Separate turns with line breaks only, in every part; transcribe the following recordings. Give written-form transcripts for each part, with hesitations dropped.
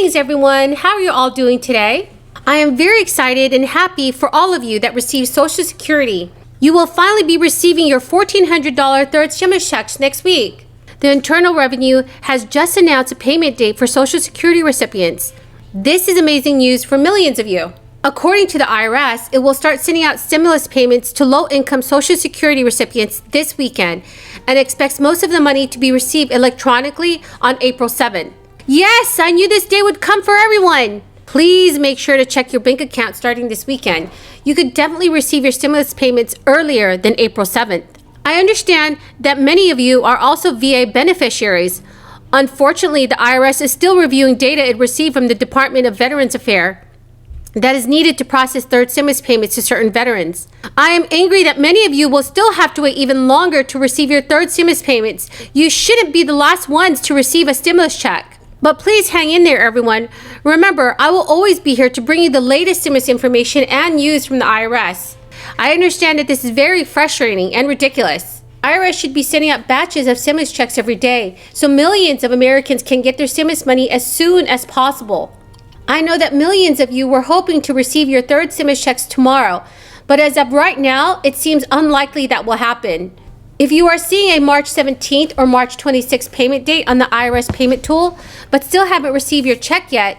Greetings everyone, how are you all doing today? I am very excited and happy for all of you that receive Social Security. You will finally be receiving your $1,400 third stimulus checks next week. The Internal Revenue has just announced a payment date for Social Security recipients. This is amazing news for millions of you. According to the IRS, it will start sending out stimulus payments to low-income Social Security recipients this weekend and expects most of the money to be received electronically on April 7th. Yes, I knew this day would come for everyone. Please make sure to check your bank account starting this weekend. You could definitely receive your stimulus payments earlier than April 7th. I understand that many of you are also VA beneficiaries. Unfortunately, the IRS is still reviewing data it received from the Department of Veterans Affairs that is needed to process third stimulus payments to certain veterans. I am angry that many of you will still have to wait even longer to receive your third stimulus payments. You shouldn't be the last ones to receive a stimulus check. But please hang in there, everyone. Remember, I will always be here to bring you the latest stimulus information and news from the IRS. I understand that this is very frustrating and ridiculous. IRS should be sending out batches of stimulus checks every day so millions of Americans can get their stimulus money as soon as possible. I know that millions of you were hoping to receive your third stimulus checks tomorrow, but as of right now, it seems unlikely that will happen. If you are seeing a March 17th or March 26th payment date on the IRS payment tool, but still haven't received your check yet,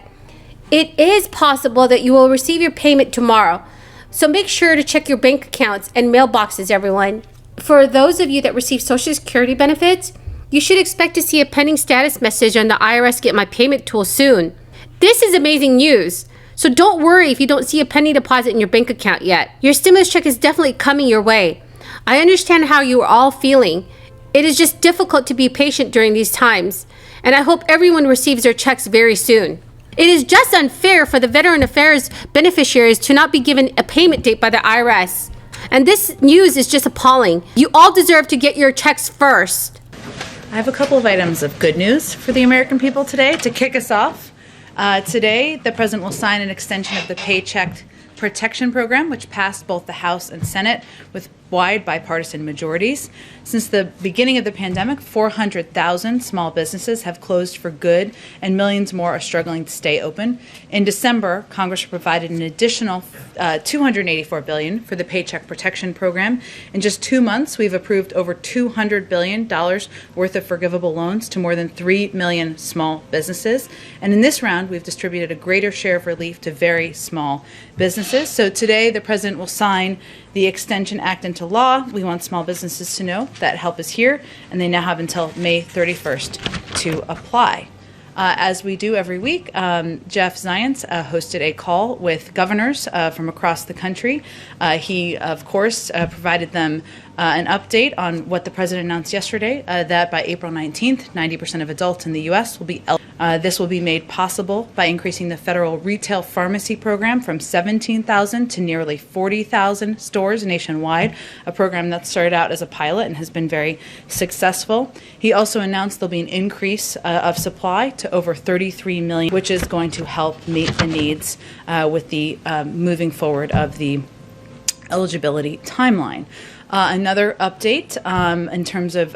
it is possible that you will receive your payment tomorrow. So make sure to check your bank accounts and mailboxes, everyone. For those of you that receive Social Security benefits, you should expect to see a pending status message on the IRS Get My Payment tool soon. This is amazing news. So don't worry if you don't see a pending deposit in your bank account yet. Your stimulus check is definitely coming your way. I understand how you are all feeling. It is just difficult to be patient during these times, and I hope everyone receives their checks very soon. It is just unfair for the Veteran Affairs beneficiaries to not be given a payment date by the IRS. And this news is just appalling. You all deserve to get your checks first.
I have a couple of items of good news for the American people today to kick us off. Today, the President will sign an extension of the Paycheck Protection Program, which passed both the House and Senate with wide bipartisan majorities. Since the beginning of the pandemic, 400,000 small businesses have closed for good, and millions more are struggling to stay open. In December, Congress provided an additional $284 billion for the Paycheck Protection Program. In just 2 months, we've approved over $200 billion worth of forgivable loans to more than 3 million small businesses. And in this round, we've distributed a greater share of relief to very small businesses. So today, the President will sign the Extension Act into law. We want small businesses to know that help is here, and they now have until May 31st to apply. As we do every week, Jeff Zients hosted a call with governors from across the country. He, of course, provided them an update on what the President announced yesterday, that by April 19th, 90% of adults in the U.S. will be eligible. This will be made possible by increasing the federal retail pharmacy program from 17,000 to nearly 40,000 stores nationwide, a program that started out as a pilot and has been very successful. He also announced there'll be an increase of supply to over 33 million, which is going to help meet the needs with the moving forward of the eligibility timeline. Another update in terms of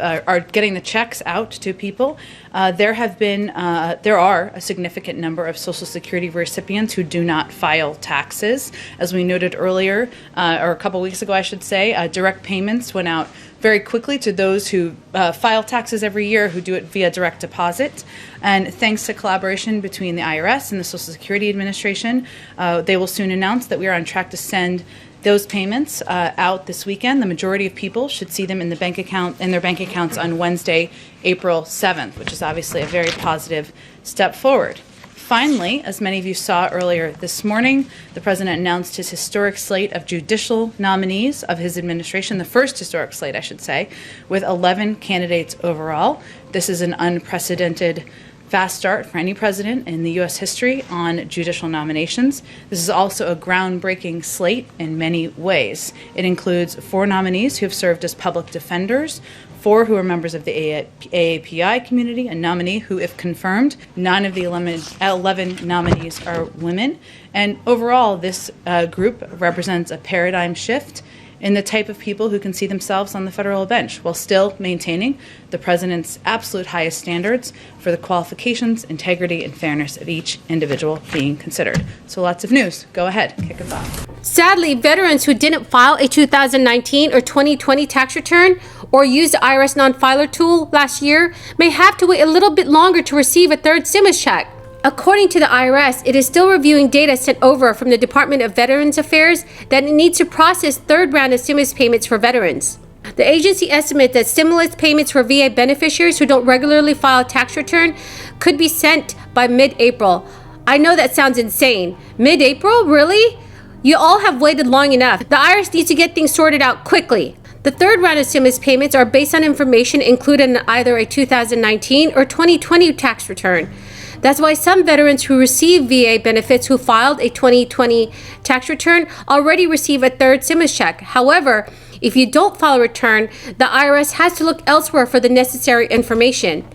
getting the checks out to people. There are a significant number of Social Security recipients who do not file taxes. As we noted earlier, or a couple weeks ago, I should say, direct payments went out very quickly to those who file taxes every year, who do it via direct deposit. And thanks to collaboration between the IRS and the Social Security Administration, they will soon announce that we are on track to send those payments out this weekend. The majority of people should see them in their bank accounts on Wednesday, April 7th, which is obviously a very positive step forward. Finally, as many of you saw earlier this morning, the President announced his historic slate of judicial nominees of his administration, the first historic slate, I should say, with 11 candidates overall. This is an unprecedented fast start for any president in the U.S. history on judicial nominations. This is also a groundbreaking slate in many ways. It includes 4 nominees who have served as public defenders, 4 who are members of the AAPI community, a nominee who, if confirmed, 9 of the 11 nominees are women. And overall, this group represents a paradigm shift in the type of people who can see themselves on the federal bench while still maintaining the president's absolute highest standards for the qualifications, integrity, and fairness of each individual being considered. So lots of news. Go ahead, kick us off.
Sadly, veterans who didn't file a 2019 or 2020 tax return or use the IRS non-filer tool last year may have to wait a little bit longer to receive a third stimulus check. According to the IRS, it is still reviewing data sent over from the Department of Veterans Affairs that it needs to process third round of stimulus payments for veterans. The agency estimates that stimulus payments for VA beneficiaries who don't regularly file a tax return could be sent by mid-April. I know that sounds insane. Mid-April? Really? You all have waited long enough. The IRS needs to get things sorted out quickly. The third round of stimulus payments are based on information included in either a 2019 or 2020 tax return. That's why some veterans who receive VA benefits who filed a 2020 tax return already receive a third stimulus check. However, if you don't file a return, the IRS has to look elsewhere for the necessary information.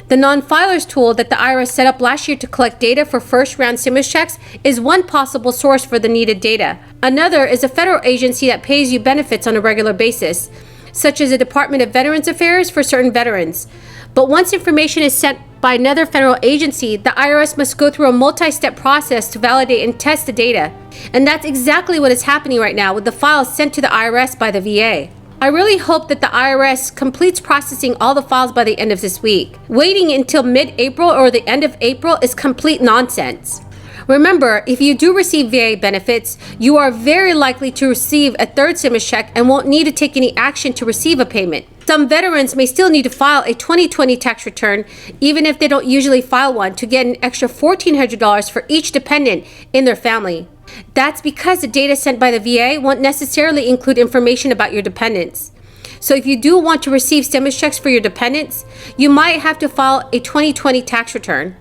The non-filers tool that the IRS set up last year to collect data for first-round stimulus checks is one possible source for the needed data. Another is a federal agency that pays you benefits on a regular basis, such as the Department of Veterans Affairs for certain veterans. But once information is sent by another federal agency, the IRS must go through a multi-step process to validate and test the data. And that's exactly what is happening right now with the files sent to the IRS by the VA. I really hope that the IRS completes processing all the files by the end of this week. Waiting until mid-April or the end of April is complete nonsense. Remember, if you do receive VA benefits, you are very likely to receive a third stimulus check and won't need to take any action to receive a payment. Some veterans may still need to file a 2020 tax return, even if they don't usually file one, to get an extra $1,400 for each dependent in their family. That's because the data sent by the VA won't necessarily include information about your dependents. So if you do want to receive stimulus checks for your dependents, you might have to file a 2020 tax return.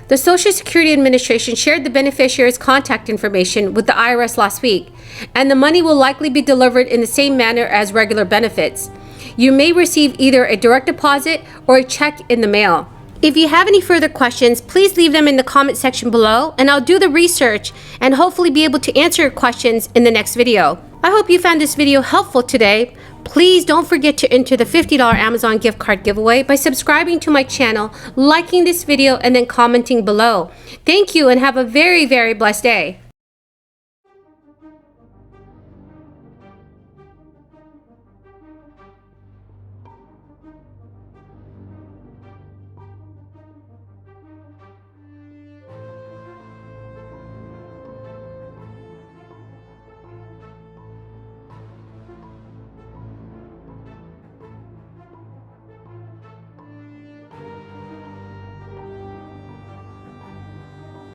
The Social Security Administration shared the beneficiary's contact information with the IRS last week, and the money will likely be delivered in the same manner as regular benefits. You may receive either a direct deposit or a check in the mail. If you have any further questions, please leave them in the comment section below, and I'll do the research and hopefully be able to answer your questions in the next video. I hope you found this video helpful today. Please don't forget to enter the $50 Amazon gift card giveaway by subscribing to my channel, liking this video, and then commenting below. Thank you and have a very, very blessed day.